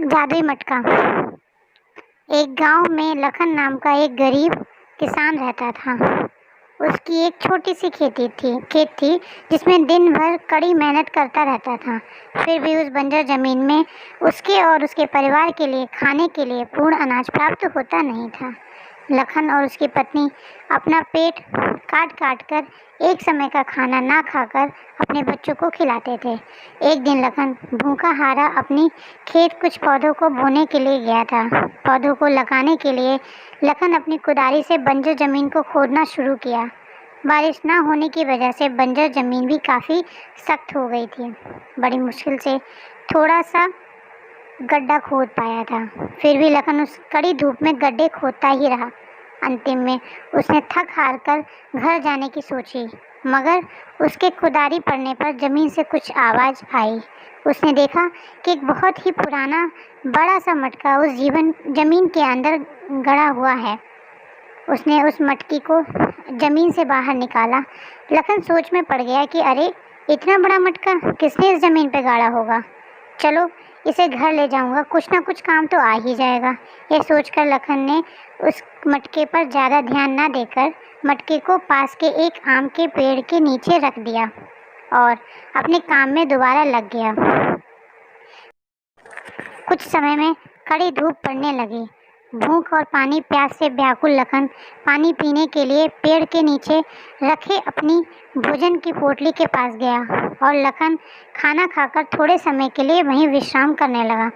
जादुई मटका। एक गांव में लखन नाम का एक गरीब किसान रहता था। उसकी एक छोटी सी खेत थी जिसमें दिन भर कड़ी मेहनत करता रहता था। फिर भी उस बंजर जमीन में उसके और उसके परिवार के लिए खाने के लिए पूर्ण अनाज प्राप्त होता नहीं था। लखन और उसकी पत्नी अपना पेट काट काट कर एक समय का खाना ना खाकर अपने बच्चों को खिलाते थे। एक दिन लखन भूखा हारा अपनी खेत कुछ पौधों को बोने के लिए गया था। पौधों को लगाने के लिए लखन अपनी कुदारी से बंजर जमीन को खोदना शुरू किया। बारिश ना होने की वजह से बंजर जमीन भी काफ़ी सख्त हो गई थी। बड़ी मुश्किल से थोड़ा सा गड्ढा खोद पाया था। फिर भी लखन उस कड़ी धूप में गड्ढे खोदता ही रहा। अंतिम में उसने थक हार कर घर जाने की सोची, मगर उसके कुदारी पड़ने पर जमीन से कुछ आवाज़ आई। उसने देखा कि एक बहुत ही पुराना बड़ा सा मटका उस जमीन के अंदर गड़ा हुआ है। उसने उस मटकी को जमीन से बाहर निकाला। लखन सोच में पड़ गया कि अरे, इतना बड़ा मटका किसने इस जमीन पे गाड़ा होगा। चलो, इसे घर ले जाऊंगा, कुछ ना कुछ काम तो आ ही जाएगा। यह सोचकर लखन ने उस मटके पर ज़्यादा ध्यान ना देकर मटके को पास के एक आम के पेड़ के नीचे रख दिया और अपने काम में दोबारा लग गया। कुछ समय में कड़ी धूप पड़ने लगी। भूख और पानी प्यास से व्याकुल लखन पानी पीने के लिए पेड़ के नीचे रखे अपनी भोजन की पोटली के पास गया और लखन खाना खाकर थोड़े समय के लिए वहीं विश्राम करने लगा।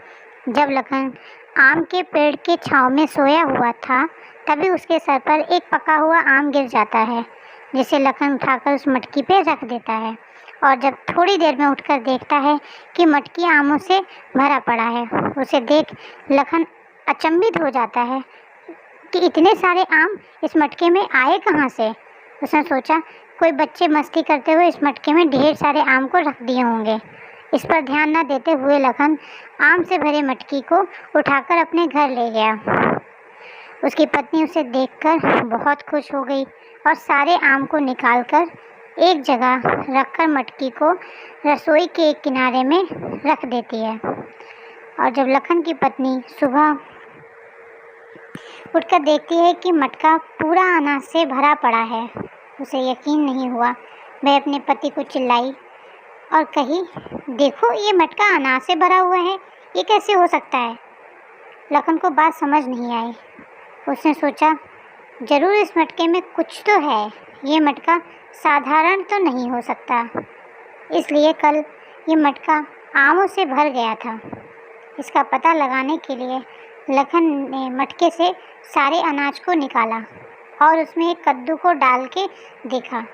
जब लखन आम के पेड़ के छांव में सोया हुआ था, तभी उसके सर पर एक पका हुआ आम गिर जाता है, जिसे लखन उठाकर उस मटकी पे रख देता है। और जब थोड़ी देर में उठकर देखता है कि मटकी आमों से भरा पड़ा है, उसे देख लखन अचंभित हो जाता है कि इतने सारे आम इस मटके में आए कहाँ से। उसने सोचा, कोई बच्चे मस्ती करते हुए इस मटके में ढेर सारे आम को रख दिए होंगे। इस पर ध्यान न देते हुए लखन आम से भरे मटकी को उठाकर अपने घर ले गया। उसकी पत्नी उसे देखकर बहुत खुश हो गई और सारे आम को निकालकर एक जगह रखकर मटकी को रसोई के एक किनारे में रख देती है। और जब लखन की पत्नी सुबह उठकर देखती है कि मटका पूरा अनाज से भरा पड़ा है, उसे यकीन नहीं हुआ। वह अपने पति को चिल्लाई और कही, देखो, ये मटका अनाज से भरा हुआ है, ये कैसे हो सकता है। लखन को बात समझ नहीं आई। उसने सोचा, जरूर इस मटके में कुछ तो है, ये मटका साधारण तो नहीं हो सकता। इसलिए कल ये मटका आमों से भर गया था। इसका पता लगाने के लिए लखन ने मटके से सारे अनाज को निकाला और उसमें एक कद्दू को डाल के देखा।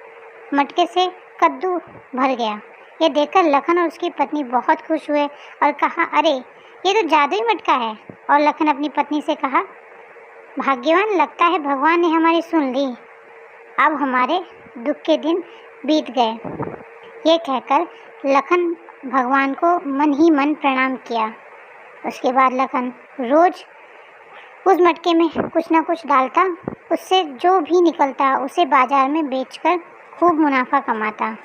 मटके से कद्दू भर गया। ये देखकर लखन और उसकी पत्नी बहुत खुश हुए और कहा, अरे, ये तो जादुई मटका है। और लखन अपनी पत्नी से कहा, भाग्यवान, लगता है भगवान ने हमारी सुन ली। अब हमारे दुख के दिन बीत गए। ये कहकर लखन भगवान को मन ही मन प्रणाम किया। उसके बाद लखन रोज उस मटके में कुछ ना कुछ डालता, उससे जो भी निकलता उसे बाजार में बेचकर खूब मुनाफा कमाता।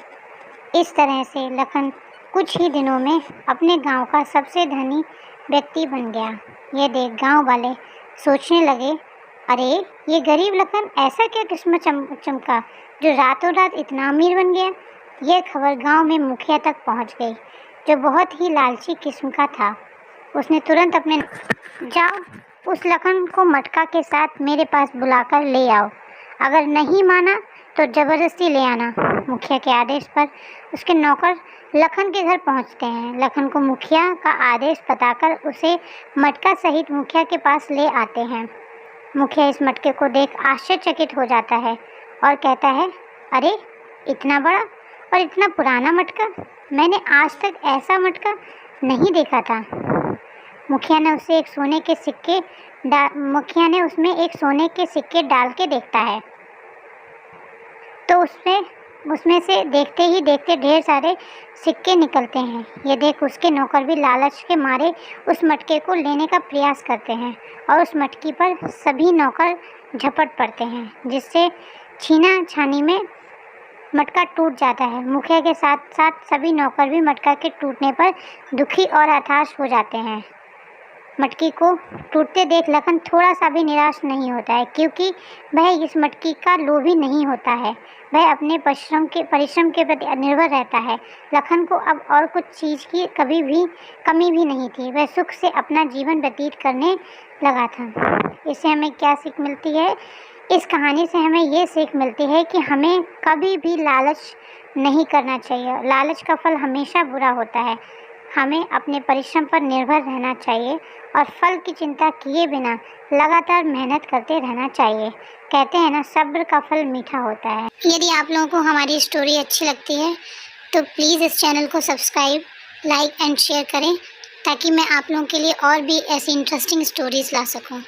इस तरह से लखन कुछ ही दिनों में अपने गांव का सबसे धनी व्यक्ति बन गया। ये देख गांव वाले सोचने लगे, अरे, ये गरीब लखन ऐसा क्या किस्मत चमका जो रातों रात इतना अमीर बन गया। यह खबर गांव में मुखिया तक पहुंच गई, जो बहुत ही लालची किस्म का था। उसने तुरंत अपने, जाओ, उस लखन को मटका के साथ मेरे पास बुलाकर ले आओ। अगर नहीं माना तो ज़बरदस्ती ले आना। मुखिया के आदेश पर उसके नौकर लखन के घर पहुंचते हैं। लखन को मुखिया का आदेश बताकर उसे मटका सहित मुखिया के पास ले आते हैं। मुखिया इस मटके को देख आश्चर्यचकित हो जाता है और कहता है, अरे, इतना बड़ा और इतना पुराना मटका, मैंने आज तक ऐसा मटका नहीं देखा था। मुखिया ने उसमें एक सोने के सिक्के डाल के देखता है तो उसमें से देखते ही देखते ढेर सारे सिक्के निकलते हैं। ये देख उसके नौकर भी लालच के मारे उस मटके को लेने का प्रयास करते हैं और उस मटकी पर सभी नौकर झपट पड़ते हैं, जिससे छीना छानी में मटका टूट जाता है। मुखिया के साथ साथ सभी नौकर भी मटका के टूटने पर दुखी और हताश हो जाते हैं। मटकी को टूटते देख लखन थोड़ा सा भी निराश नहीं होता है, क्योंकि वह इस मटकी का लोभी नहीं होता है। वह अपने परिश्रम के प्रति निर्भर रहता है। लखन को अब और कुछ चीज़ की कभी भी कमी भी नहीं थी। वह सुख से अपना जीवन व्यतीत करने लगा था। इससे हमें क्या सीख मिलती है? इस कहानी से हमें ये सीख मिलती है कि हमें कभी भी लालच नहीं करना चाहिए। लालच का फल हमेशा बुरा होता है। हमें अपने परिश्रम पर निर्भर रहना चाहिए और फल की चिंता किए बिना लगातार मेहनत करते रहना चाहिए। कहते हैं ना, सब्र का फल मीठा होता है। यदि आप लोगों को हमारी स्टोरी अच्छी लगती है तो प्लीज़ इस चैनल को सब्सक्राइब, लाइक एंड शेयर करें, ताकि मैं आप लोगों के लिए और भी ऐसी इंटरेस्टिंग स्टोरीज़ ला सकूं।